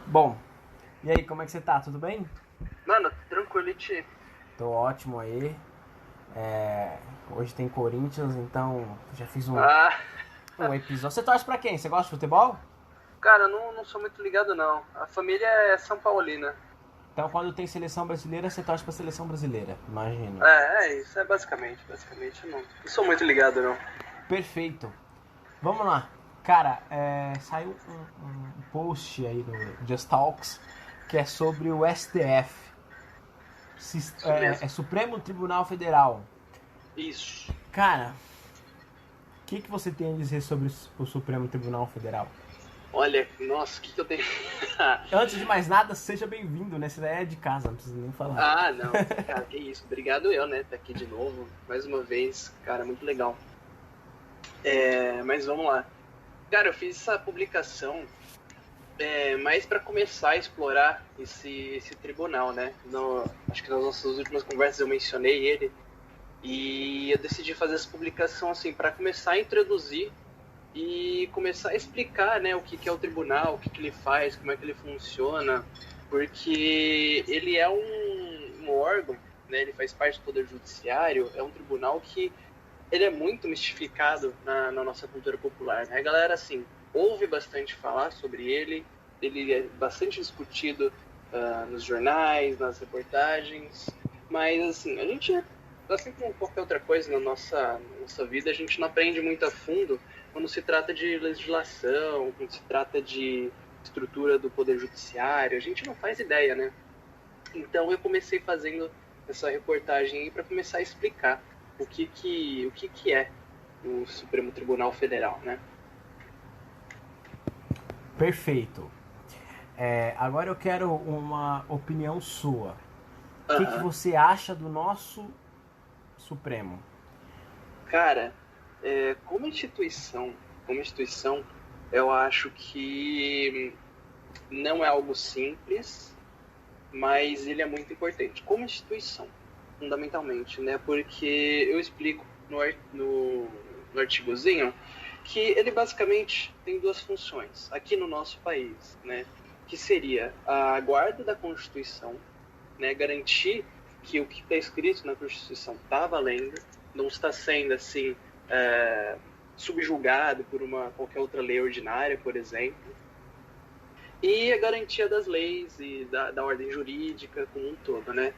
Bom, e aí, como é que você tá? Tudo bem? Mano, tranquility. Tô ótimo aí. Hoje tem Corinthians, então já fiz Ah, um episódio. Você torce pra quem? Você gosta de futebol? cara, não sou muito ligado não. A família é São Paulina. Então quando tem seleção brasileira, você torce pra seleção brasileira, imagino. É isso, é basicamente não sou muito ligado não. Perfeito. Vamos lá. Cara, saiu um post aí no Just Talks que é sobre o STF, Isso mesmo. Supremo Tribunal Federal. Isso. Cara, o que você tem a dizer sobre o Supremo Tribunal Federal? Olha, nossa, o que eu tenho? Antes de mais nada, seja bem-vindo, né? Você daí é de casa, não precisa nem falar. Não. Cara, que isso. Obrigado eu, né? Tá aqui de novo, mais uma vez. Cara, muito legal. Mas vamos lá. Cara, eu fiz essa publicação mais para começar a explorar esse tribunal, né? Acho que nas nossas últimas conversas eu mencionei ele. E eu decidi fazer essa publicação assim para começar a introduzir e começar a explicar, né, o que é o tribunal, o que ele faz, como é que ele funciona, porque ele é um órgão, né, ele faz parte do Poder Judiciário, é um tribunal que ele é muito mistificado na nossa cultura popular. Né? A galera, assim, ouve bastante falar sobre ele é bastante discutido nos jornais, nas reportagens, mas, assim, a gente, assim como qualquer outra coisa na nossa vida, a gente não aprende muito a fundo quando se trata de legislação, quando se trata de estrutura do Poder Judiciário, a gente não faz ideia, né? Então eu comecei fazendo essa reportagem aí para começar a explicar o que é o Supremo Tribunal Federal, né? Perfeito. Agora eu quero uma opinião sua. O que Aham. você acha do nosso Supremo? Cara, como instituição, eu acho que não é algo simples, mas ele é muito importante. Como instituição, fundamentalmente, né? Porque eu explico no artigozinho que ele basicamente tem duas funções aqui no nosso país, né? Que seria a guarda da Constituição, né? Garantir que o que está escrito na Constituição está valendo, não está sendo assim subjugado por qualquer outra lei ordinária, por exemplo, e a garantia das leis e da ordem jurídica como um todo, né?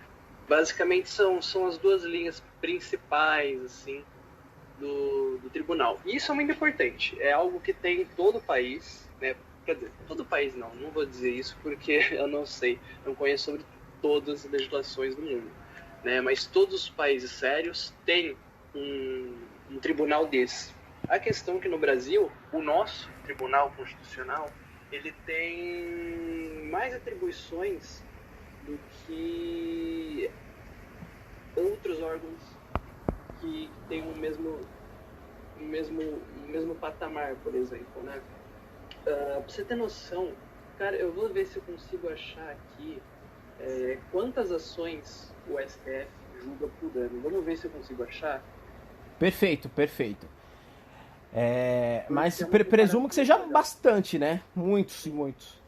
Basicamente são as duas linhas principais, assim, do tribunal. E isso é muito importante. É algo que tem em todo o país, né? Quer dizer, todo o país não vou dizer isso porque eu não sei, não conheço sobre todas as legislações do mundo, né? Mas todos os países sérios têm um tribunal desse. A questão é que no Brasil, o nosso Tribunal Constitucional, ele tem mais atribuições do que outros órgãos que têm o mesmo patamar, por exemplo, né? Pra você ter noção, cara, eu vou ver se eu consigo achar aqui quantas ações o STF julga por ano. Vamos ver se eu consigo achar, Perfeito, perfeito. porque Mas é uma presumo que comparação seja muito legal. bastante, né? Muitos e muitos.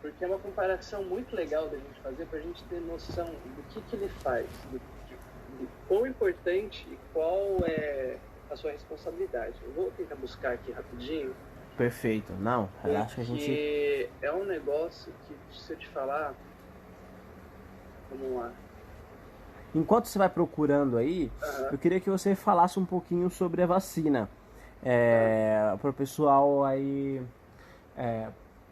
Porque é uma comparação muito legal da gente fazer para a gente ter noção do que ele faz, do quão importante e qual é a sua responsabilidade. Eu vou tentar buscar aqui rapidinho, Perfeito. Não, relaxa que a gente. porque é um negócio que, se eu te falar, vamos lá. Enquanto você vai procurando aí, Aham, eu queria que você falasse um pouquinho sobre a vacina. aham, Para o pessoal aí,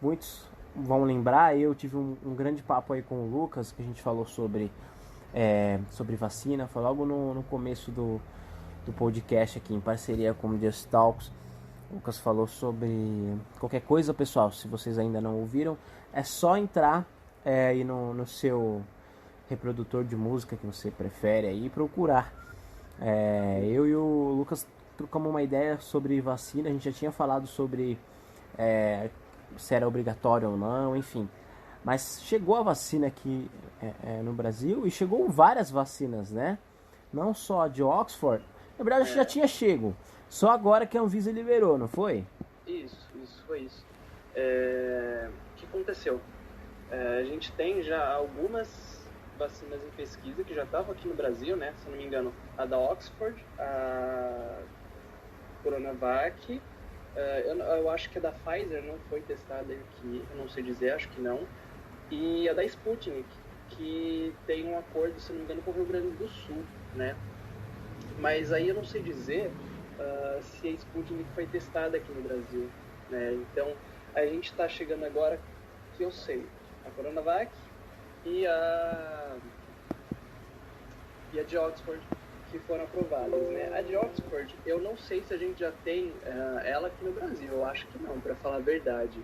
muitos vão lembrar, eu tive um grande papo aí com o Lucas, que a gente falou sobre vacina, foi logo no começo do podcast aqui, em parceria com o Just Talks. O Lucas falou sobre qualquer coisa, pessoal, se vocês ainda não ouviram, é só entrar aí no seu reprodutor de música que você prefere aí e procurar. Eu e o Lucas trocamos uma ideia sobre vacina, a gente já tinha falado sobre se era obrigatório ou não, enfim. Mas chegou a vacina aqui no Brasil e chegou várias vacinas, né? Não só a de Oxford. Na verdade, acho que já é, tinha chego. Só agora que a Anvisa liberou, não foi? isso foi isso. aconteceu? A gente tem já algumas vacinas em pesquisa que já estavam aqui no Brasil, né? Se não me engano, a da Oxford, a Coronavac, eu acho que a da Pfizer não foi testada aqui, eu não sei dizer, acho que não, e a da Sputnik, que tem um acordo, se não me engano, com o Rio Grande do Sul, né? Mas aí eu não sei dizer se a Sputnik foi testada aqui no Brasil, né? Então, a gente está chegando agora, que eu sei, a Coronavac e a de Oxford, que foram aprovadas, né? A de Oxford, eu não sei se a gente já tem ela aqui no Brasil, eu acho que não, para falar a verdade,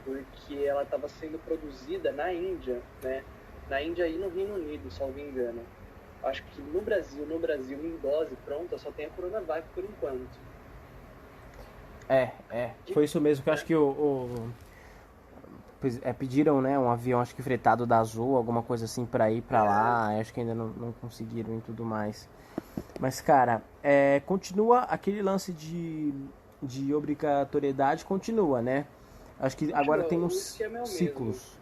porque ela estava sendo produzida na Índia, né? Na Índia e no Reino Unido, salvo engano. Acho que no Brasil, em dose pronta, só tem a Coronavac por enquanto. Foi isso mesmo, que eu acho que pediram, né, um avião, acho que fretado da Azul, alguma coisa assim pra ir pra lá, acho que ainda não conseguiram e tudo mais. Mas, cara, continua aquele lance de obrigatoriedade, continua, né? Acho que agora tem uns ciclos.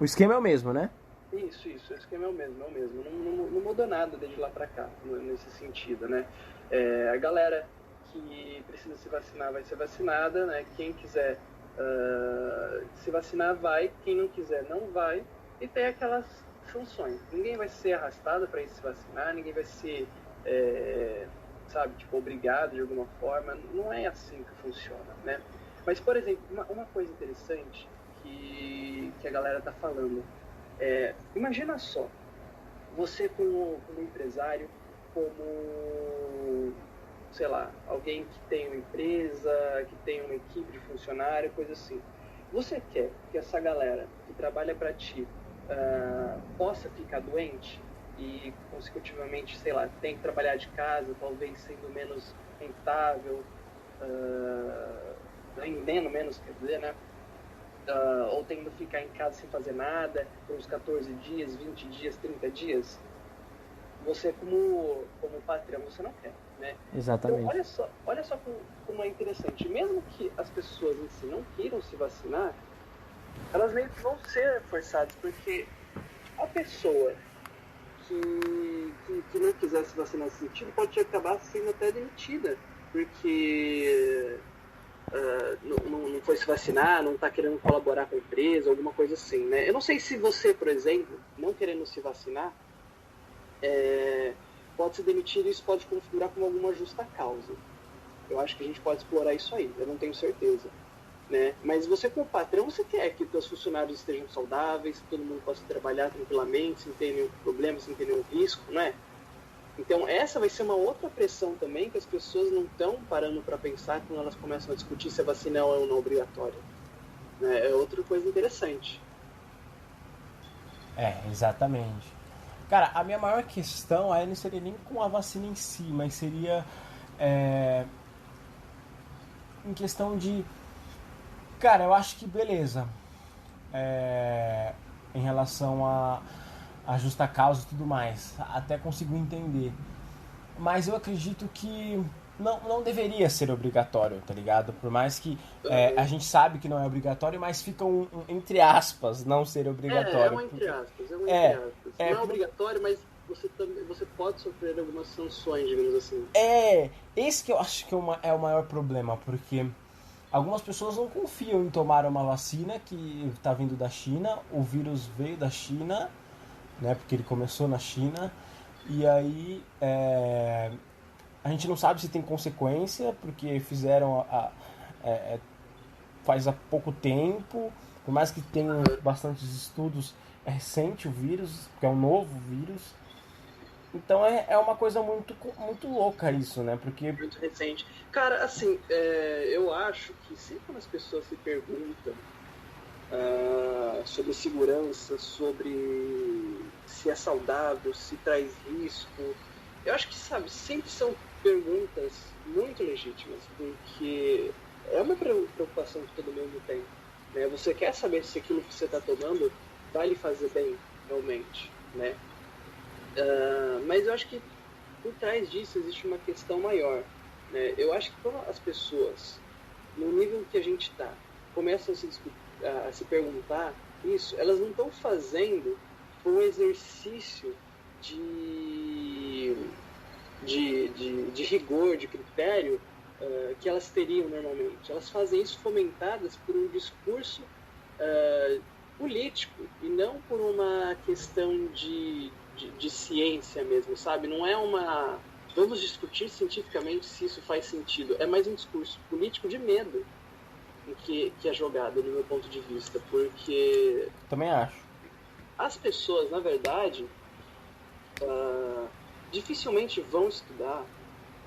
O esquema é o mesmo, né? Isso, o esquema é o mesmo. Não mudou nada desde lá pra cá, nesse sentido, né? A galera que precisa se vacinar vai ser vacinada, né? Quem quiser se vacinar vai, quem não quiser não vai, e tem aquelas sanções. Ninguém vai ser arrastado para ir se vacinar, ninguém vai ser, sabe, tipo, obrigado de alguma forma. Não é assim que funciona, né? Mas, por exemplo, uma coisa interessante que a galera tá falando. Imagina só, você como empresário, como, sei lá, alguém que tem uma empresa, que tem uma equipe de funcionário, coisa assim. Você quer que essa galera que trabalha para ti possa ficar doente e, consecutivamente, sei lá, tem que trabalhar de casa, talvez sendo menos rentável, rendendo menos, quer dizer, né? Ou tendo que ficar em casa sem fazer nada por uns 14 dias, 20 dias, 30 dias, você como patrão, você não quer, né? Exatamente. Então, olha só como é interessante. Mesmo que as pessoas em si não queiram se vacinar, elas meio que vão ser forçadas, porque a pessoa que não quiser se vacinar nesse sentido pode acabar sendo até demitida, porque não foi se vacinar, não está querendo colaborar com a empresa, alguma coisa assim, né? Eu não sei se você, por exemplo, não querendo se vacinar, pode ser demitido e isso pode configurar como alguma justa causa. Eu acho que a gente pode explorar isso aí, eu não tenho certeza, né? Mas você como patrão, você quer que os seus funcionários estejam saudáveis, que todo mundo possa trabalhar tranquilamente, sem ter nenhum problema, sem ter nenhum risco, né? Então essa vai ser uma outra pressão também que as pessoas não estão parando para pensar quando elas começam a discutir se a vacina é ou não obrigatória, né? É outra coisa interessante. Exatamente. Cara, a minha maior questão aí não seria nem com a vacina em si, mas seria em questão de... Cara, eu acho que beleza. Em relação a justa causa e tudo mais. Até consigo entender. Mas eu acredito que não deveria ser obrigatório, tá ligado? Por mais que a gente sabe que não é obrigatório, mas fica entre aspas não ser obrigatório. Entre aspas. Não é obrigatório, mas você pode sofrer algumas sanções, digamos assim. Esse que eu acho que é o maior problema, porque algumas pessoas não confiam em tomar uma vacina que está vindo da China, o vírus veio da China, né, porque ele começou na China, e aí a gente não sabe se tem consequência, porque fizeram faz há pouco tempo, por mais que tenham bastantes estudos, é recente o vírus, que é um novo vírus. Então é uma coisa muito, muito louca isso, né? Porque... Muito recente. Cara, assim, eu acho que sempre quando as pessoas se perguntam sobre segurança, sobre se é saudável, se traz risco, eu acho que, sabe, sempre são perguntas muito legítimas, porque é uma preocupação que todo mundo tem, né? Você quer saber se aquilo que você está tomando vai lhe fazer bem, realmente, né? Mas eu acho que por trás disso existe uma questão maior, né? Eu acho que quando as pessoas, no nível que a gente está, começam a se perguntar isso, elas não estão fazendo um exercício de rigor, de critério que elas teriam normalmente. Elas fazem isso fomentadas por um discurso político e não por uma questão de ciência mesmo, sabe? Não é uma... Vamos discutir cientificamente se isso faz sentido. É mais um discurso político de medo que é jogado, no meu ponto de vista, porque... Também acho. As pessoas, na verdade, dificilmente vão estudar,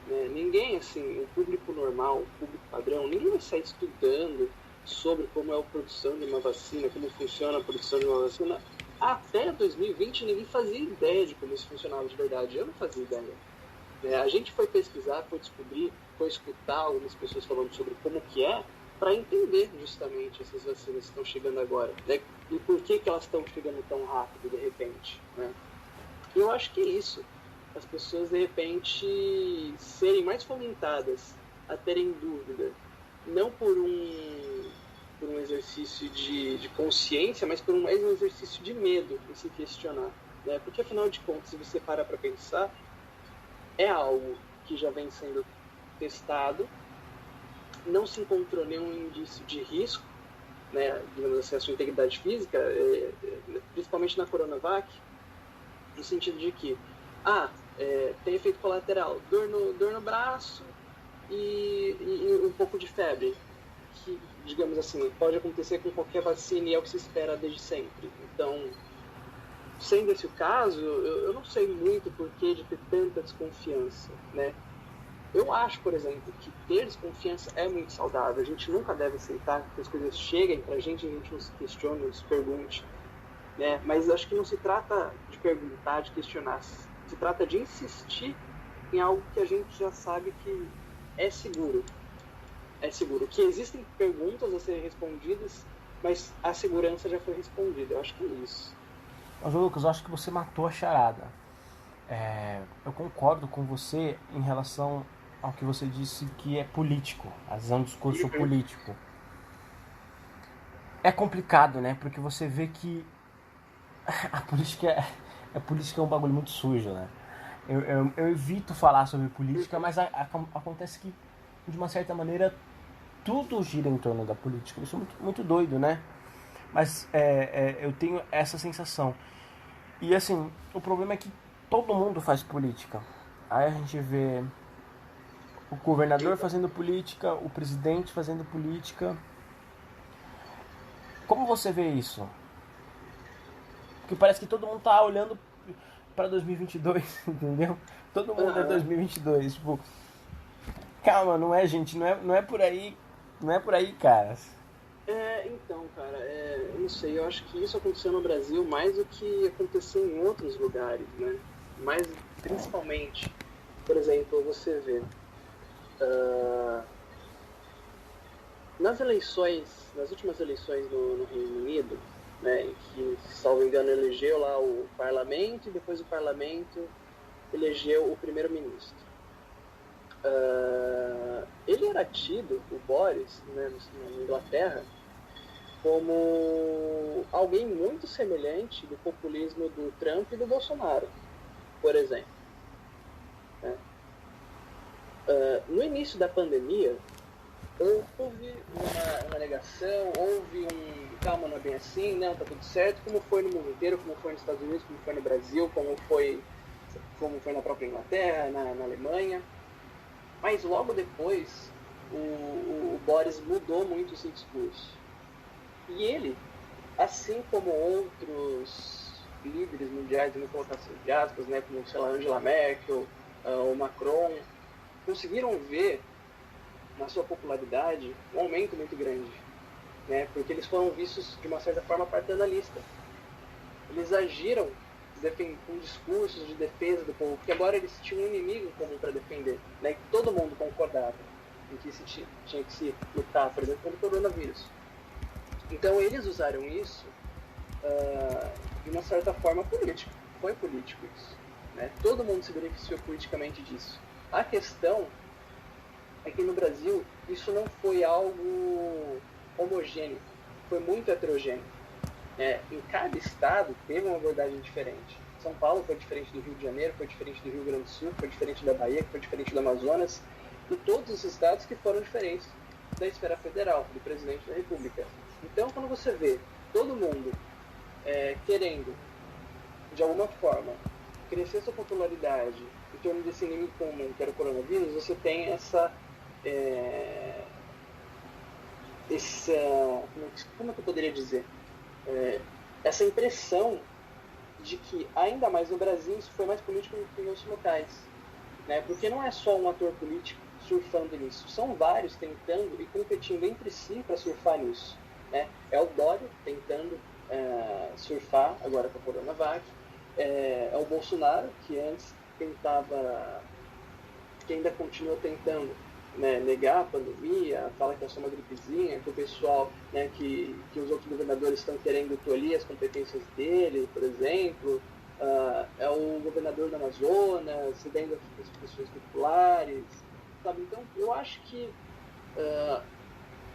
né? Ninguém, assim, o público normal, o público padrão, ninguém vai sair estudando sobre como é a produção de uma vacina, como funciona a produção de uma vacina. Até 2020 ninguém fazia ideia de como isso funcionava de verdade. Eu não fazia ideia. A gente foi pesquisar, foi descobrir, foi escutar algumas pessoas falando sobre como que é, para entender justamente essas vacinas que estão chegando agora, né? E por que elas estão chegando tão rápido de repente, né? E eu acho que é isso. As pessoas de repente serem mais fomentadas a terem dúvida, não por um exercício de consciência, mas por mais um exercício de medo em se questionar, né? Porque afinal de contas, se você parar para pensar, é algo que já vem sendo testado, não se encontrou nenhum indício de risco, né, digamos assim, a sua integridade física, principalmente na Coronavac, no sentido de que tem efeito colateral, dor no braço e um pouco de febre, que, digamos assim, pode acontecer com qualquer vacina e é o que se espera desde sempre. Então, sendo esse o caso, eu não sei muito por que de ter tanta desconfiança, né? Eu acho, por exemplo, que ter desconfiança é muito saudável. A gente nunca deve aceitar que as coisas cheguem pra gente e a gente não se questione, não se pergunte, né? Mas acho que não se trata de perguntar, de questionar. Se trata de insistir em algo que a gente já sabe que é seguro. É seguro. Que existem perguntas a serem respondidas, mas a segurança já foi respondida. Eu acho que é isso. Mas, Lucas, eu acho que você matou a charada. Eu concordo com você em relação ao que você disse que é político, é um discurso político. É complicado, né? Porque você vê que a política é um bagulho muito sujo, né? Eu evito falar sobre política, mas acontece que, de uma certa maneira, tudo gira em torno da política. Isso é muito, muito doido, né? Mas eu tenho essa sensação. E assim, o problema é que todo mundo faz política. Aí a gente vê o governador fazendo política, o presidente fazendo política. Como você vê isso? Porque parece que todo mundo tá olhando para 2022, entendeu? Todo mundo é 2022, tipo, calma, não é, gente, não é por aí, cara. Então, cara, eu não sei, eu acho que isso aconteceu no Brasil mais do que aconteceu em outros lugares, né? Mas, principalmente, por exemplo, você vê nas últimas eleições no Reino Unido, né, em que, salvo engano, elegeu lá o parlamento e depois o parlamento elegeu o primeiro-ministro. Ele era tido, o Boris, né, na Inglaterra, como alguém muito semelhante do populismo do Trump e do Bolsonaro, por exemplo. Né? No início da pandemia, houve uma negação, houve calma, não é bem assim, não, tá tudo certo, como foi no mundo inteiro, como foi nos Estados Unidos, como foi no Brasil, como foi na própria Inglaterra, na Alemanha. Mas logo depois, o Boris mudou muito esse discurso. E ele, assim como outros líderes mundiais, vamos colocar assim, de aspas, né, como, sei lá, Angela Merkel, o Macron, conseguiram ver na sua popularidade um aumento muito grande, né, porque eles foram vistos de uma certa forma paternalista. Eles agiram com discursos de defesa do povo, porque agora eles tinham um inimigo comum para defender, né, que todo mundo concordava em que tinha que se lutar, por exemplo, contra o coronavírus. Então eles usaram isso de uma certa forma política. Foi político isso, né? Todo mundo se beneficiou politicamente disso. A questão é que no Brasil isso não foi algo homogêneo, foi muito heterogêneo. Em cada estado teve uma abordagem diferente. São Paulo foi diferente do Rio de Janeiro, foi diferente do Rio Grande do Sul, foi diferente da Bahia, foi diferente do Amazonas, e todos os estados que foram diferentes da esfera federal, do presidente da República. Então, quando você vê todo mundo querendo, de alguma forma, crescer sua popularidade em torno desse inimigo comum, que era o coronavírus, você tem como é que eu poderia dizer? Essa impressão de que, ainda mais no Brasil, isso foi mais político do que em outros locais. Né? Porque não é só um ator político surfando nisso, são vários tentando e competindo entre si para surfar nisso. Né? É o Dória tentando surfar agora com a Coronavac, é o Bolsonaro, que antes tentava, que ainda continua tentando, né, negar a pandemia, fala que é só uma gripezinha, que o pessoal, né, que os outros governadores estão querendo tolir as competências dele, por exemplo. É o governador do Amazonas, cedendo as expressões populares, sabe? Então, eu acho que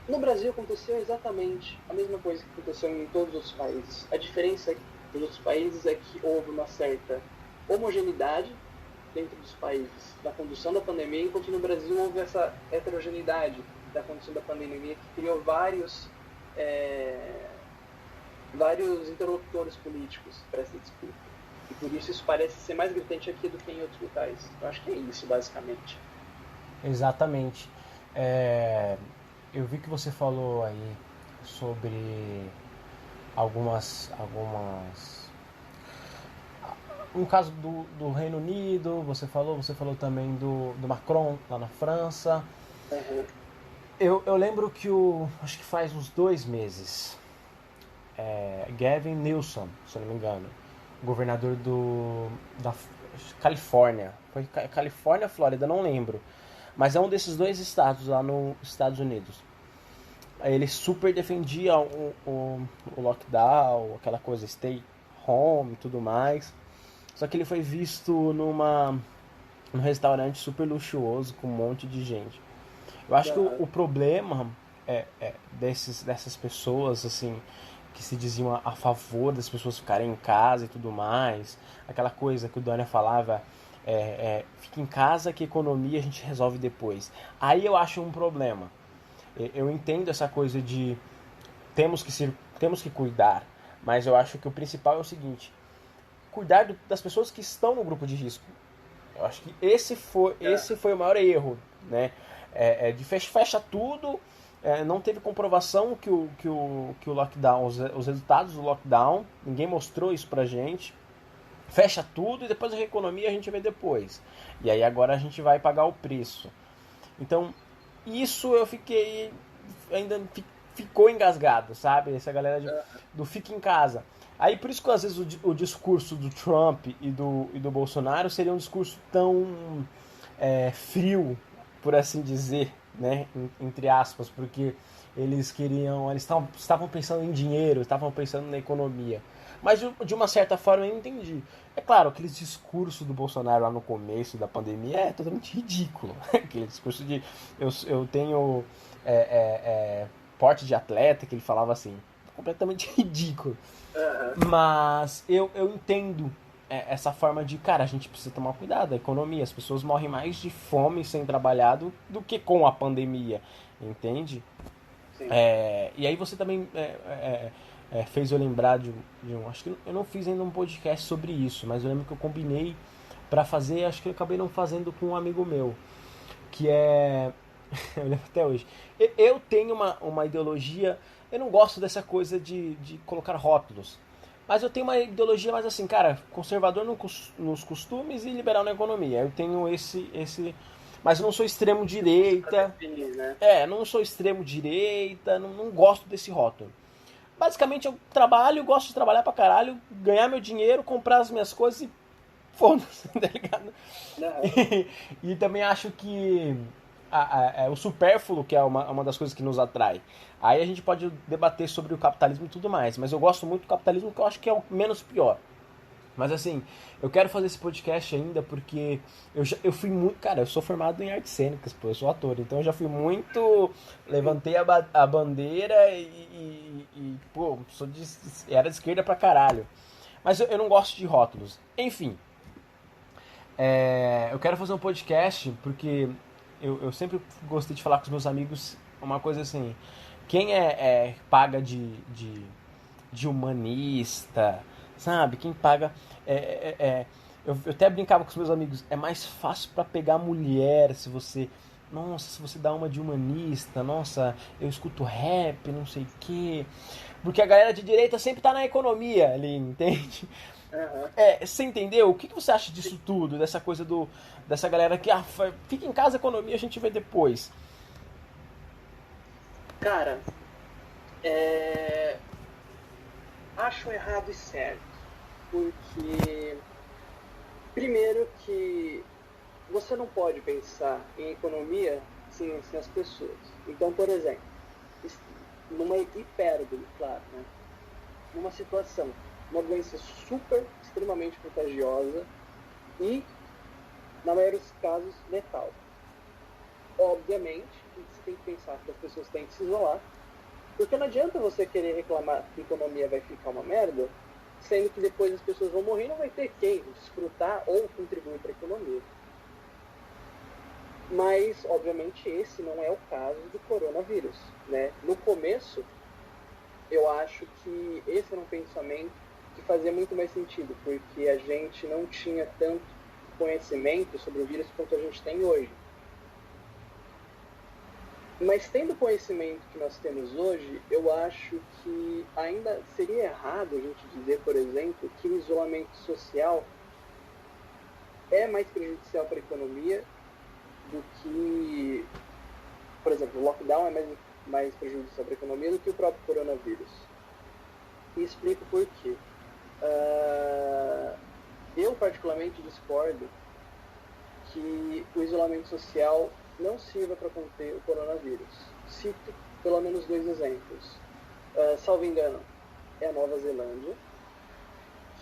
no Brasil aconteceu exatamente a mesma coisa que aconteceu em todos os outros países. A diferença dos outros países é que houve uma certa homogeneidade dentro dos países da condução da pandemia, enquanto no Brasil houve essa heterogeneidade da condução da pandemia que criou vários interlocutores políticos para essa disputa. E por isso parece ser mais gritante aqui do que em outros locais. Eu acho que é isso, basicamente. Exatamente. Eu vi que você falou aí sobre algumas no caso do Reino Unido, você falou também do Macron lá na França. Uhum. Eu lembro que acho que faz uns 2 meses, Gavin Newsom, se eu não me engano, governador da Califórnia, foi Califórnia, Flórida, não lembro, mas é um desses 2 estados lá nos Estados Unidos. Ele super defendia o lockdown, aquela coisa, stay home e tudo mais. Só que ele foi visto num restaurante super luxuoso com um monte de gente. Eu acho que o problema dessas pessoas, assim, que se diziam a favor das pessoas ficarem em casa e tudo mais, aquela coisa que o Dória falava, fica em casa que economia a gente resolve depois. Aí eu acho um problema. Eu entendo essa coisa de temos que cuidar, mas eu acho que o principal é o seguinte: cuidar das pessoas que estão no grupo de risco. Eu acho que esse foi o maior erro, né? De fecha tudo, não teve comprovação que o lockdown, os resultados do lockdown, ninguém mostrou isso pra gente. Fecha tudo e depois a economia a gente vê depois. E aí agora a gente vai pagar o preço. Então, isso eu fiquei, ainda ficou engasgado, sabe? Essa galera do fica em casa. Aí por isso que às vezes o discurso do Trump e do Bolsonaro seria um discurso tão frio, por assim dizer, né? Entre aspas, porque eles estavam pensando em dinheiro, estavam pensando na economia. Mas de uma certa forma eu entendi. É claro, aquele discurso do Bolsonaro lá no começo da pandemia é totalmente ridículo. Aquele discurso de eu tenho porte de atleta, que ele falava assim, completamente ridículo. Mas eu entendo essa forma de, cara, a gente precisa tomar cuidado, a economia, as pessoas morrem mais de fome sem trabalhar do que com a pandemia, entende? E aí você também fez eu lembrar de um, acho que eu não fiz ainda um podcast sobre isso, mas eu lembro que eu combinei pra fazer, acho que eu acabei não fazendo com um amigo meu, que eu lembro até hoje. Eu tenho uma ideologia, eu não gosto dessa coisa de colocar rótulos, mas eu tenho uma ideologia mais assim, cara, conservador nos costumes e liberal na economia. Eu tenho esse mas eu não sou extremo direita. Não sou extremo direita, não gosto desse rótulo. Basicamente eu gosto de trabalhar pra caralho, ganhar meu dinheiro, comprar as minhas coisas e foda-se, tá ligado? E também acho que o supérfluo, que é uma das coisas que nos atrai. Aí a gente pode debater sobre o capitalismo e tudo mais, mas eu gosto muito do capitalismo, que eu acho que é o menos pior. Mas assim, eu quero fazer esse podcast ainda porque eu fui muito. Cara, eu sou formado em artes cênicas, pô, eu sou ator, então eu já fui muito. Levantei a bandeira pô, era de esquerda pra caralho. Mas eu não gosto de rótulos. Enfim, eu quero fazer um podcast porque eu sempre gostei de falar com os meus amigos uma coisa assim. Quem paga de humanista, sabe? Quem paga. Eu até brincava com os meus amigos, é mais fácil para pegar mulher se você. Nossa, se você dá uma de humanista, nossa, eu escuto rap, não sei o quê. Porque a galera de direita sempre tá na economia ali, entende? Uhum. Você entendeu? O que você acha disso tudo? Dessa coisa dessa galera que fica em casa, economia a gente vê depois. Cara, acho errado e certo. Porque, primeiro que você não pode pensar em economia sem as pessoas. Então, por exemplo, numa hipérbole, claro, né? Numa situação, uma doença extremamente contagiosa e, na maioria dos casos, letal. Obviamente, você tem que pensar que as pessoas têm que se isolar, porque não adianta você querer reclamar que a economia vai ficar uma merda, sendo que depois as pessoas vão morrer e não vai ter quem desfrutar ou contribuir para a economia. Mas, obviamente, esse não é o caso do coronavírus, né? No começo, eu acho que esse era um pensamento que fazia muito mais sentido, porque a gente não tinha tanto conhecimento sobre o vírus quanto a gente tem hoje. Mas tendo o conhecimento que nós temos hoje, eu acho que ainda seria errado a gente dizer, por exemplo, que o isolamento social é mais prejudicial para a economia do que, por exemplo, o lockdown é mais prejudicial para a economia do que o próprio coronavírus. E explico por quê. Eu particularmente discordo que o isolamento social não sirva para conter o coronavírus. Cito pelo menos 2 exemplos. Salvo engano, é a Nova Zelândia,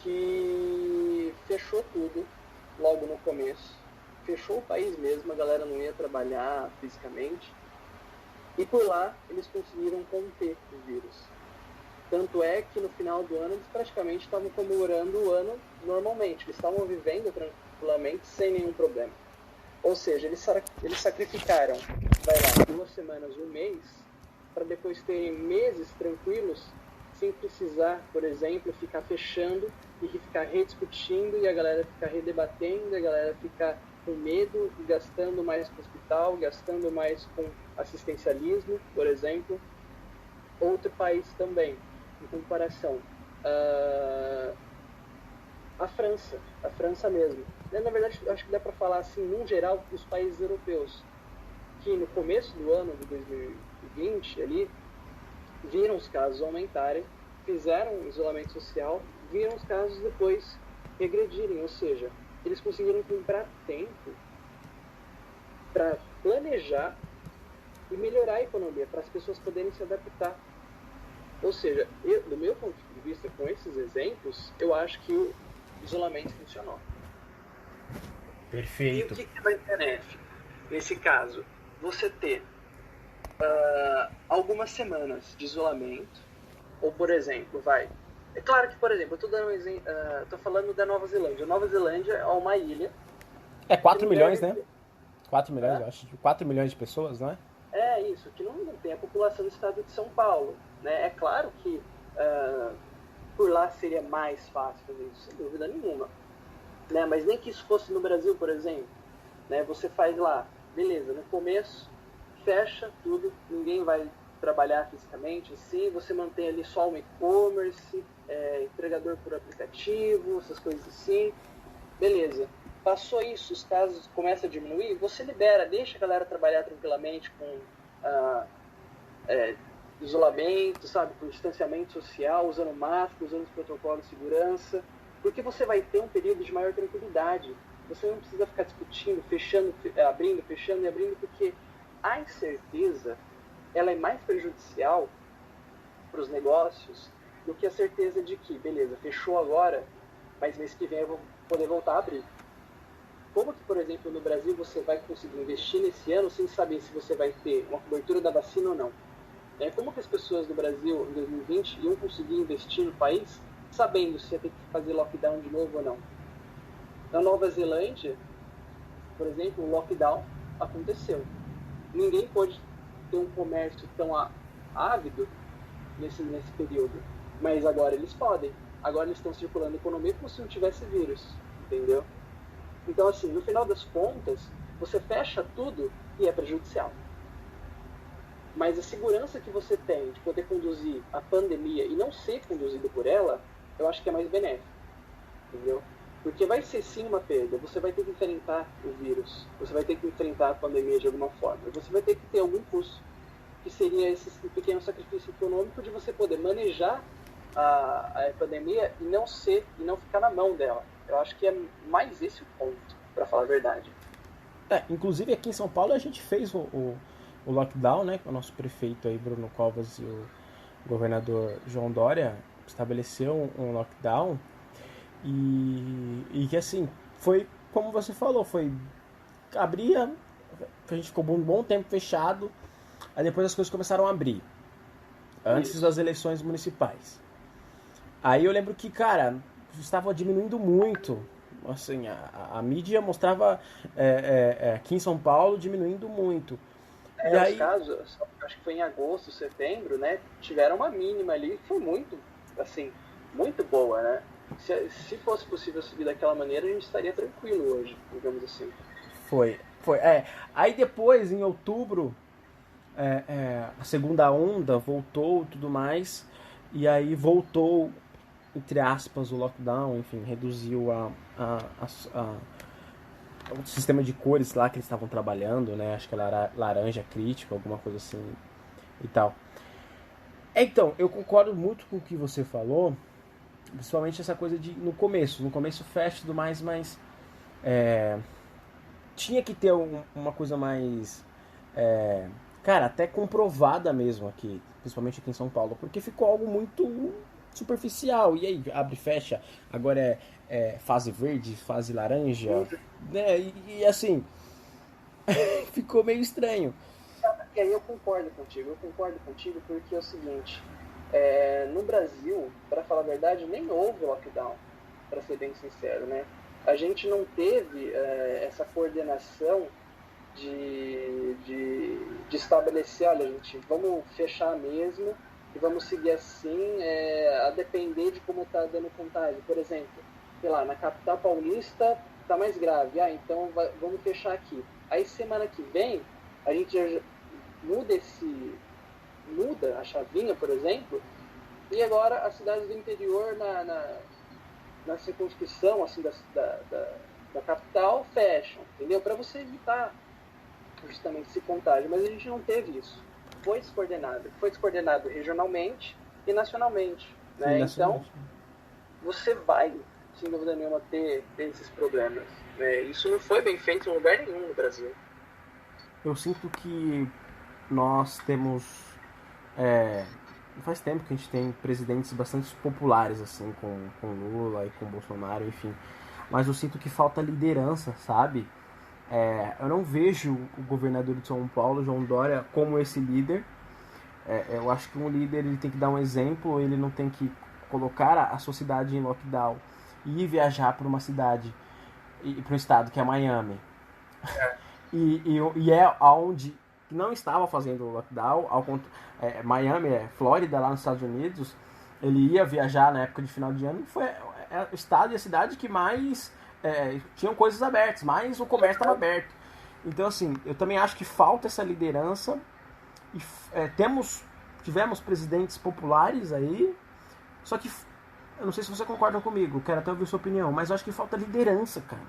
que fechou tudo logo no começo. Fechou o país mesmo, a galera não ia trabalhar fisicamente. E por lá eles conseguiram conter o vírus. Tanto é que no final do ano eles praticamente estavam comemorando o ano normalmente. Eles estavam vivendo tranquilamente, sem nenhum problema. Ou seja, eles sacrificaram, 2 semanas, um mês, para depois terem meses tranquilos, sem precisar, por exemplo, ficar fechando e ficar rediscutindo, e a galera ficar redebatendo, e a galera ficar com medo e gastando mais com o hospital, gastando mais com assistencialismo, por exemplo. Outro país também, em comparação, a França mesmo. Na verdade, acho que dá para falar assim, num geral, os países europeus, que no começo do ano de 2020, ali, viram os casos aumentarem, fizeram isolamento social, viram os casos depois regredirem, ou seja, eles conseguiram comprar tempo para planejar e melhorar a economia, para as pessoas poderem se adaptar. Ou seja, do meu ponto de vista, com esses exemplos, eu acho que o isolamento funcionou. Perfeito. E o que vai ser benéfico? Nesse caso, você ter algumas semanas de isolamento, ou por exemplo, é claro que, por exemplo, eu estou falando da Nova Zelândia. A Nova Zelândia é uma ilha. 4 milhões, né? 4 milhões, eu acho. 4 milhões de pessoas, não é? É isso, que não tem a população do estado de São Paulo. Né? É claro que por lá seria mais fácil fazer isso, sem dúvida nenhuma. Né? Mas nem que isso fosse no Brasil, por exemplo. Né? Você faz lá, beleza, no começo, fecha tudo, ninguém vai trabalhar fisicamente, assim, você mantém ali só o e-commerce, entregador por aplicativo, essas coisas assim. Beleza. Passou isso, os casos começam a diminuir, você libera, deixa a galera trabalhar tranquilamente com isolamento, sabe, com distanciamento social, usando máscara, usando os protocolos de segurança, porque você vai ter um período de maior tranquilidade. Você não precisa ficar discutindo, fechando, abrindo, fechando e abrindo, porque a incerteza ela é mais prejudicial para os negócios do que a certeza de que, beleza, fechou agora, mas mês que vem eu vou poder voltar a abrir. Como que, por exemplo, no Brasil você vai conseguir investir nesse ano sem saber se você vai ter uma cobertura da vacina ou não? Como que as pessoas do Brasil, em 2020, iam conseguir investir no país sabendo se ia ter que fazer lockdown de novo ou não? Na Nova Zelândia, por exemplo, o lockdown aconteceu. Ninguém pôde ter um comércio tão ávido nesse período, mas agora eles podem. Agora eles estão circulando a economia como se não tivesse vírus, entendeu? Então, assim, no final das contas, você fecha tudo e é prejudicial. Mas a segurança que você tem de poder conduzir a pandemia e não ser conduzido por ela, eu acho que é mais benéfico, entendeu? Porque vai ser sim uma perda, você vai ter que enfrentar o vírus, você vai ter que enfrentar a pandemia de alguma forma, você vai ter que ter algum custo, que seria esse pequeno sacrifício econômico de você poder manejar a pandemia e não ficar na mão dela. Eu acho que é mais esse o ponto, para falar a verdade. Inclusive aqui em São Paulo a gente fez o lockdown, né? Com o nosso prefeito aí, Bruno Covas, e o governador João Dória estabeleceu um lockdown e que assim, foi como você falou, abria, a gente ficou um bom tempo fechado, aí depois as coisas começaram a abrir, antes das eleições municipais. Aí eu lembro que, cara, estava diminuindo muito, assim, a mídia mostrava aqui em São Paulo diminuindo muito. E aí, os casos, acho que foi em agosto, setembro, né, tiveram uma mínima ali, que foi muito, assim, muito boa, né? Se fosse possível subir daquela maneira, a gente estaria tranquilo hoje, digamos assim. Foi. Aí depois, em outubro, a segunda onda voltou e tudo mais, e aí voltou, entre aspas, o lockdown, enfim, reduziu o sistema de cores lá que eles estavam trabalhando, né? Acho que era laranja crítico, alguma coisa assim e tal. Então, eu concordo muito com o que você falou, principalmente essa coisa de no começo fecha e tudo mais, mas tinha que ter uma coisa mais, cara, até comprovada mesmo aqui, principalmente aqui em São Paulo, porque ficou algo muito superficial. E aí, abre e fecha, agora é fase verde, fase laranja, né? E assim, ficou meio estranho. E aí eu concordo contigo porque é o seguinte, no Brasil, para falar a verdade, nem houve lockdown, para ser bem sincero, né? A gente não teve essa coordenação de estabelecer, olha, gente, vamos fechar mesmo e vamos seguir assim, a depender de como está dando contágio. Por exemplo, sei lá, na capital paulista está mais grave, então vamos fechar aqui. Aí semana que vem a gente já muda a chavinha, por exemplo, e agora as cidades do interior na circunscrição assim, da capital fecham, entendeu? Para você evitar justamente esse contágio, mas a gente não teve isso. Foi descoordenado regionalmente e nacionalmente, né? Então, você vai, sem dúvida nenhuma, ter esses problemas, né? Isso não foi bem feito em lugar nenhum no Brasil. Eu sinto que nós temos... faz tempo que a gente tem presidentes bastante populares, assim, com Lula e com Bolsonaro, enfim. Mas eu sinto que falta liderança, sabe? Eu não vejo o governador de São Paulo, João Dória, como esse líder. Eu acho que um líder ele tem que dar um exemplo, ele não tem que colocar a sua cidade em lockdown e ir viajar para uma cidade, para um estado que é Miami. E é onde não estava fazendo lockdown, Miami, Flórida, lá nos Estados Unidos, ele ia viajar na época de final de ano, e foi o estado e a cidade que mais tinham coisas abertas, mas o comércio estava aberto. Então, assim, eu também acho que falta essa liderança. E, tivemos presidentes populares aí, só que eu não sei se você concorda comigo, quero até ouvir sua opinião, mas eu acho que falta liderança, cara.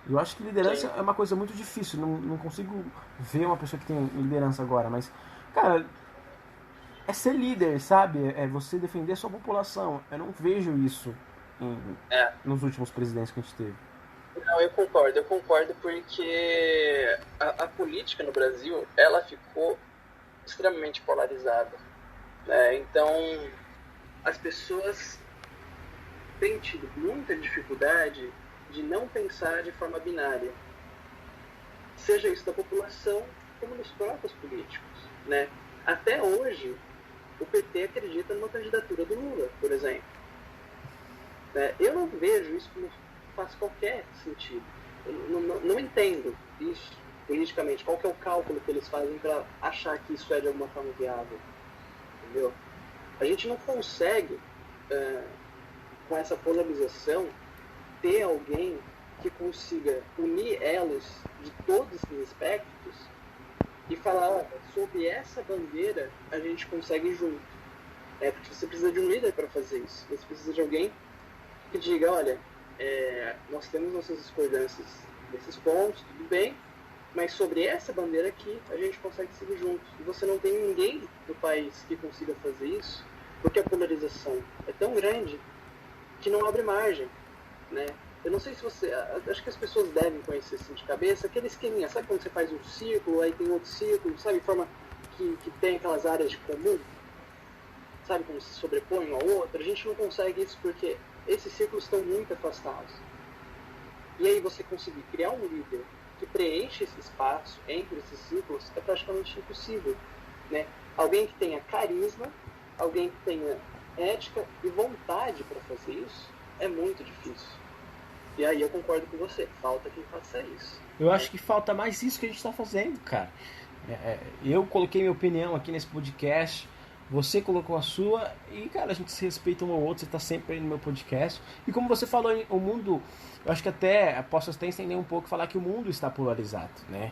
Eu acho que liderança é uma coisa muito difícil, não consigo ver uma pessoa que tem liderança agora, mas, cara, é ser líder, sabe? É você defender a sua população. Eu não vejo isso nos últimos presidentes que a gente teve. Não, eu concordo porque a política no Brasil, ela ficou extremamente polarizada, né? Então, as pessoas tem tido muita dificuldade de não pensar de forma binária. Seja isso da população, como nos próprios políticos, né? Até hoje, o PT acredita numa candidatura do Lula, por exemplo. Eu não vejo isso como faz qualquer sentido. Eu não entendo isso politicamente. Qual que é o cálculo que eles fazem para achar que isso é de alguma forma viável? Entendeu? A gente não consegue, com essa polarização, ter alguém que consiga unir elos de todos esses aspectos e falar, olha, sob essa bandeira a gente consegue ir junto. Porque você precisa de um líder para fazer isso. Você precisa de alguém que diga, olha, nós temos nossas discordâncias nesses pontos, tudo bem, mas sobre essa bandeira aqui a gente consegue seguir juntos. E você não tem ninguém no país que consiga fazer isso, porque a polarização é tão grande que não abre margem, né? Eu não sei se você... Acho que as pessoas devem conhecer assim de cabeça aquele esqueminha. Sabe quando você faz um círculo, aí tem outro círculo, sabe? De forma que tem aquelas áreas de comum. Sabe como se sobrepõe um ao outro? A gente não consegue isso porque esses círculos estão muito afastados. E aí você conseguir criar um líder que preenche esse espaço entre esses círculos é praticamente impossível, né? Alguém que tenha carisma, alguém que tenha ética e vontade para fazer isso é muito difícil. E aí eu concordo com você, falta quem faça isso. Eu acho que falta mais isso que a gente está fazendo, cara. Eu coloquei minha opinião aqui nesse podcast, você colocou a sua, e, cara, a gente se respeita um ao outro, você está sempre aí no meu podcast. E como você falou, o mundo, eu acho que até posso até estender um pouco e falar que o mundo está polarizado, né?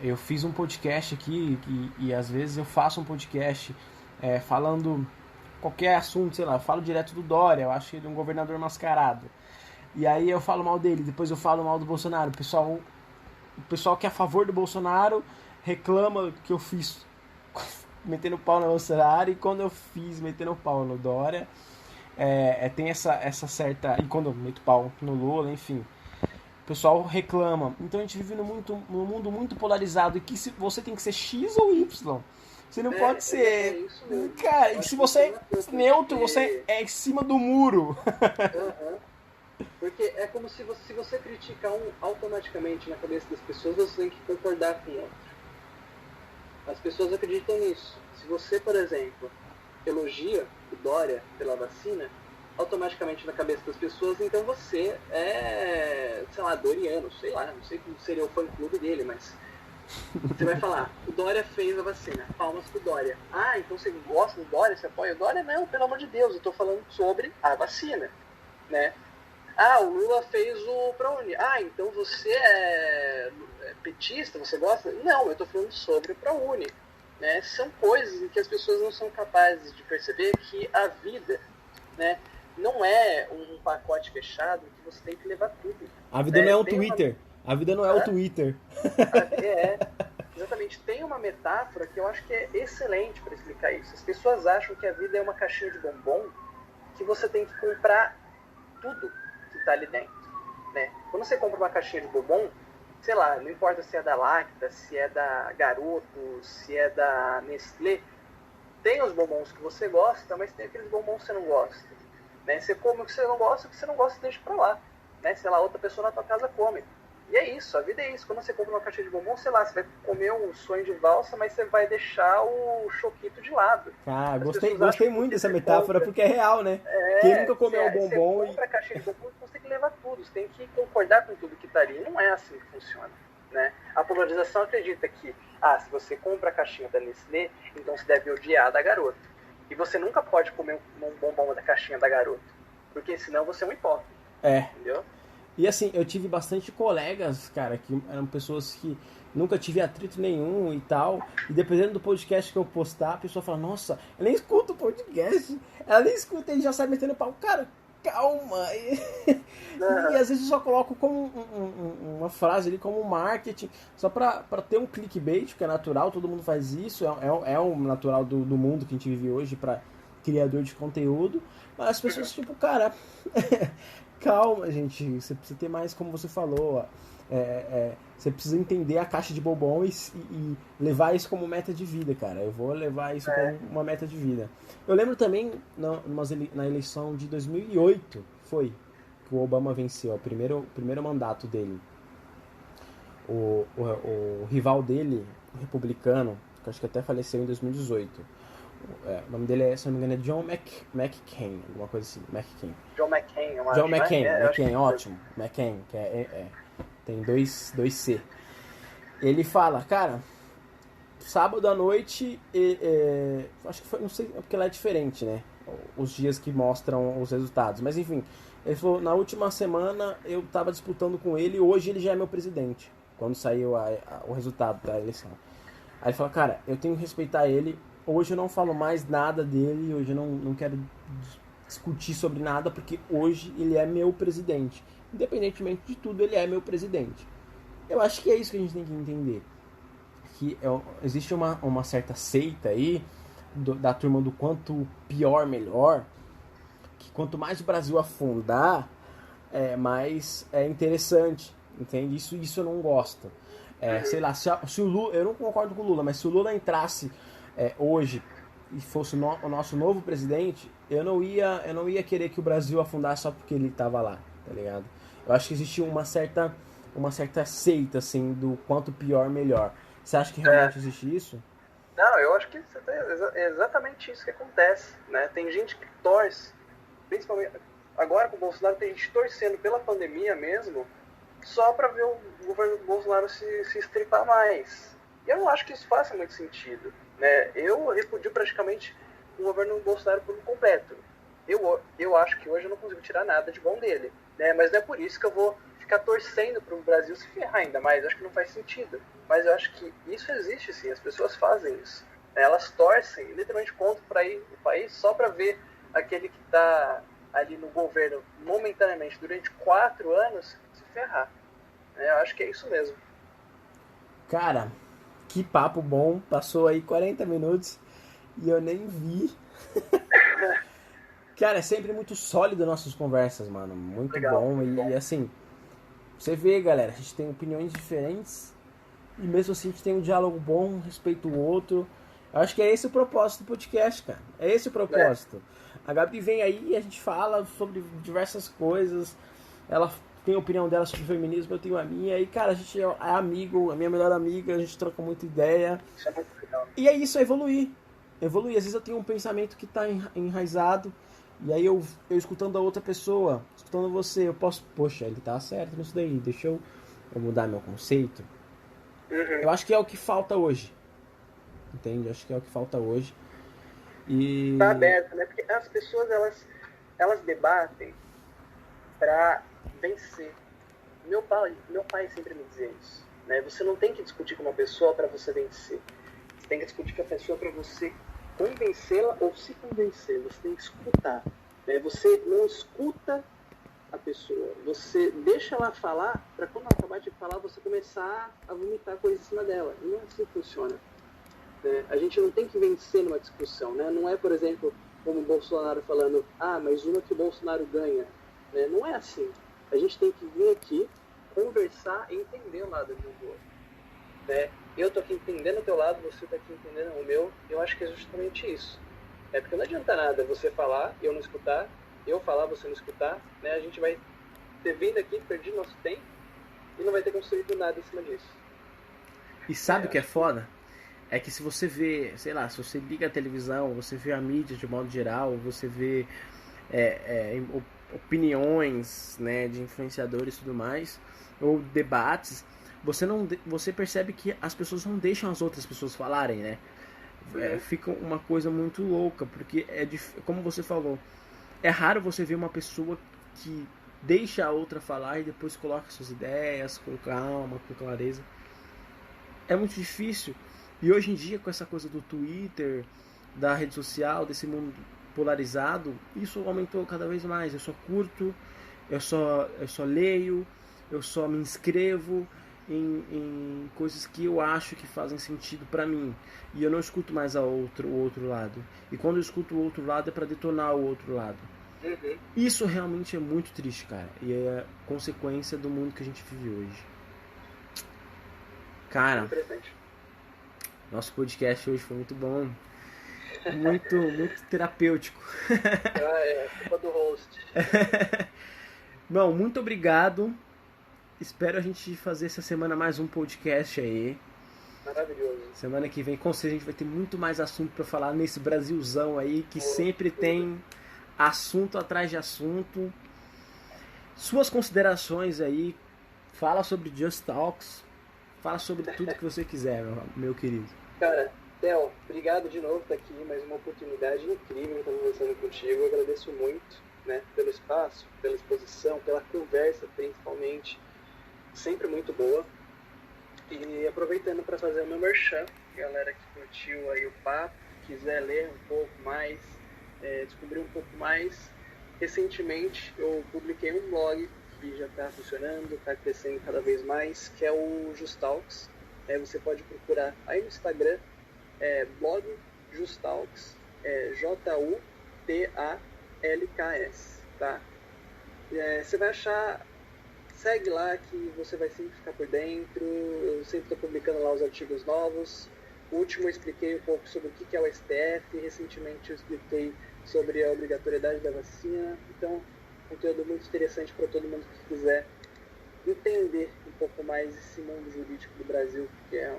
Eu fiz um podcast aqui, e às vezes eu faço um podcast falando qualquer assunto, sei lá, eu falo direto do Dória, eu acho ele um governador mascarado. E aí eu falo mal dele, depois eu falo mal do Bolsonaro. O pessoal que é a favor do Bolsonaro reclama que eu fiz metendo pau no Bolsonaro, e quando eu fiz metendo pau no Dória, tem essa certa... E quando eu meto pau no Lula, enfim, o pessoal reclama. Então a gente vive num mundo muito polarizado, e que você tem que ser X ou Y. Você não pode ser... Isso mesmo. Cara, e se você é neutro, você é em cima do muro. Porque é como se você criticar automaticamente na cabeça das pessoas, você tem que concordar com o outro. As pessoas acreditam nisso. Se você, por exemplo, elogia o Dória pela vacina, automaticamente na cabeça das pessoas, então você é, sei lá, doriano, sei lá, não sei como seria o fã-clube dele, mas você vai falar, o Dória fez a vacina, palmas pro Dória. Ah, então você gosta do Dória, você apoia o Dória? Não, pelo amor de Deus, eu tô falando sobre a vacina, né? Ah, o Lula fez o ProUni. Ah, então você é petista, você gosta? Não, eu estou falando sobre o ProUni. Né? São coisas em que as pessoas não são capazes de perceber que a vida, né, não é um pacote fechado que você tem que levar tudo. A vida não é um Twitter. A vida não é o Twitter. Exatamente. Tem uma metáfora que eu acho que é excelente para explicar isso. As pessoas acham que a vida é uma caixinha de bombom que você tem que comprar tudo que está ali dentro, né? Quando você compra uma caixinha de bombom, sei lá, não importa se é da Lacta, se é da Garoto, se é da Nestlé, tem os bombons que você gosta, mas tem aqueles bombons que você não gosta, né? Você come o que você não gosta, deixa pra lá, né? Sei lá, outra pessoa na tua casa come. E é isso, a vida é isso. Quando você compra uma caixinha de bombom, sei lá, você vai comer um sonho de valsa, mas você vai deixar o choquito de lado. Ah, gostei muito dessa metáfora, porque é real, né? Quem nunca comeu um bombom... Você compra a caixinha de bombom, você tem que levar tudo, você tem que concordar com tudo que tá ali. Não é assim que funciona, né? A polarização acredita que, se você compra a caixinha da Nestlé, então você deve odiar a da Garoto. E você nunca pode comer um bombom da caixinha da Garoto, porque senão você é um hipócrita. Entendeu? E assim, eu tive bastante colegas, cara, que eram pessoas que nunca tive atrito nenhum e tal. E dependendo do podcast que eu postar, a pessoa fala, nossa, eu nem escuto o podcast. Ela nem escuta e já sai metendo pau. Cara, calma. E às vezes eu só coloco como uma frase ali, como marketing, só pra ter um clickbait, que é natural, todo mundo faz isso. É um natural do mundo que a gente vive hoje pra criador de conteúdo. Mas as pessoas, tipo, cara... Calma, gente, você precisa ter mais, como você falou, Você precisa entender a caixa de bombom e levar isso como meta de vida, cara. Eu vou levar isso como uma meta de vida. Eu lembro também, na eleição de 2008, foi que o Obama venceu, o primeiro mandato dele. O rival dele, o republicano, que acho que até faleceu em 2018. O nome dele, se não me engano, é John McCain, alguma coisa assim. John McCain, eu acho. John McCain, né? McCain, ótimo. McCain, que tem dois C. Ele fala, cara, sábado à noite, acho que foi, não sei, porque lá é diferente, né? Os dias que mostram os resultados. Mas enfim, ele falou, na última semana eu tava disputando com ele, hoje ele já é meu presidente. Quando saiu o resultado da eleição. Aí ele fala, cara, eu tenho que respeitar ele. Hoje eu não falo mais nada dele, hoje eu não quero discutir sobre nada, porque hoje ele é meu presidente. Independentemente de tudo, ele é meu presidente. Eu acho que é isso que a gente tem que entender. Que existe uma certa seita aí, da turma do quanto pior, melhor, que quanto mais o Brasil afundar, mais é interessante, entende? Isso eu não gosto. Sei lá, se o Lula, eu não concordo com o Lula, mas se o Lula entrasse hoje e fosse o nosso novo presidente, eu não ia querer que o Brasil afundasse só porque ele estava lá, tá ligado? Eu acho que existe uma certa seita, assim, do quanto pior, melhor. Você acha que realmente existe isso? Não, eu acho que é exatamente isso que acontece, né? Tem gente que torce, principalmente agora com o Bolsonaro, tem gente torcendo pela pandemia mesmo, só para ver o governo do Bolsonaro se estripar mais. E eu não acho que isso faça muito sentido, né? Eu repudio praticamente o governo do Bolsonaro por completo. Eu acho que hoje eu não consigo tirar nada de bom dele, né? Mas não é por isso que eu vou ficar torcendo para o Brasil se ferrar ainda mais. Eu acho que não faz sentido. Mas eu acho que isso existe sim, as pessoas fazem isso. Elas torcem literalmente contra o país só para ver aquele que está ali no governo momentaneamente durante 4 anos se ferrar. Eu acho que é isso mesmo. Cara, que papo bom. Passou aí 40 minutos e eu nem vi. Cara, é sempre muito sólido nossas conversas, mano. Muito Legal, bom. muito bom. E assim, você vê, galera, a gente tem opiniões diferentes e mesmo assim a gente tem um diálogo bom, respeita o outro. Eu acho que é esse o propósito do podcast, cara. É esse o propósito. A Gabi vem aí e a gente fala sobre diversas coisas. Ela tem a opinião dela sobre o feminismo, eu tenho a minha. E, cara, a gente é amigo, a minha melhor amiga, a gente troca muita ideia. Isso é muito legal. E é isso, é evoluir. Evoluir. Às vezes eu tenho um pensamento que tá enraizado. E aí eu escutando a outra pessoa, escutando você, eu posso, poxa, ele tá certo nisso daí, deixa eu mudar meu conceito. Eu acho que é o que falta hoje. Entende? Acho que é o que falta hoje. E Tá aberto, né? Porque as pessoas, elas debatem pra vencer. Meu pai sempre me dizia isso, né? Você não tem que discutir com uma pessoa para você vencer. Você tem que discutir com a pessoa para você convencê-la ou se convencer. Você tem que escutar, né? Você não escuta a pessoa, você deixa ela falar para quando ela acabar de falar você começar a vomitar coisa em cima dela. E não é assim que funciona, né? A gente não tem que vencer numa discussão, né? Não é, por exemplo, como o Bolsonaro falando, mas uma que o Bolsonaro ganha, né? Não é assim. A gente tem que vir aqui, conversar e entender o lado do outro, né? Eu tô aqui entendendo o teu lado, você tá aqui entendendo o meu. Eu acho que é justamente isso. Porque não adianta nada você falar e eu não escutar, eu falar, você não escutar, né? A gente vai ter vindo aqui, perdido nosso tempo e não vai ter construído nada em cima disso. E sabe o que é foda? É que se você vê, sei lá, se você liga a televisão, você vê a mídia de modo geral, você vê opiniões, né, de influenciadores e tudo mais, ou debates, você percebe que as pessoas não deixam as outras pessoas falarem, né? Fica uma coisa muito louca, porque como você falou, é raro você ver uma pessoa que deixa a outra falar e depois coloca suas ideias com calma, com clareza. É muito difícil. E hoje em dia, com essa coisa do Twitter, da rede social, desse mundo polarizado, isso aumentou cada vez mais. Eu só curto, eu só leio, eu só me inscrevo em coisas que eu acho que fazem sentido pra mim. E eu não escuto mais o outro lado. E quando eu escuto o outro lado é pra detonar o outro lado. Isso realmente é muito triste, cara. E é consequência do mundo que a gente vive hoje. Cara, interessante. Nosso podcast hoje foi muito bom. Muito, muito terapêutico. Culpa do host. Bom, muito obrigado. Espero a gente fazer essa semana mais um podcast aí. Maravilhoso. Semana que vem, com certeza, a gente vai ter muito mais assunto para falar nesse Brasilzão aí, que sempre tem assunto atrás de assunto. Suas considerações aí, fala sobre Just Talks, fala sobre tudo que você quiser, meu querido. Cara, Theo, obrigado de novo por estar aqui, mais uma oportunidade incrível estar conversando contigo. Eu agradeço muito, né, pelo espaço, pela exposição, pela conversa, principalmente, sempre muito boa. E aproveitando para fazer o meu merchan, galera que curtiu aí o papo, quiser ler um pouco mais, descobrir um pouco mais, recentemente eu publiquei um blog que já está funcionando, está crescendo cada vez mais, que é o Justalks. Você pode procurar aí no Instagram, blog Justalks, Jutalks, tá? Você vai achar, segue lá que você vai sempre ficar por dentro, eu sempre estou publicando lá os artigos novos. O último eu expliquei um pouco sobre o que é o STF, recentemente eu expliquei sobre a obrigatoriedade da vacina, então conteúdo muito interessante para todo mundo que quiser entender um pouco mais esse mundo jurídico do Brasil, que é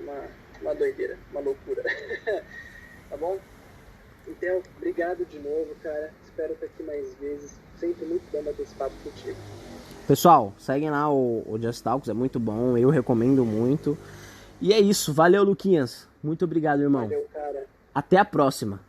uma doideira, uma loucura. Tá bom? Então, obrigado de novo, cara. Espero estar aqui mais vezes. Sempre muito bom bater esse papo contigo. Pessoal, seguem lá o Just Talks, é muito bom, eu recomendo muito. E é isso, valeu, Luquinhas. Muito obrigado, irmão. Valeu, cara. Até a próxima.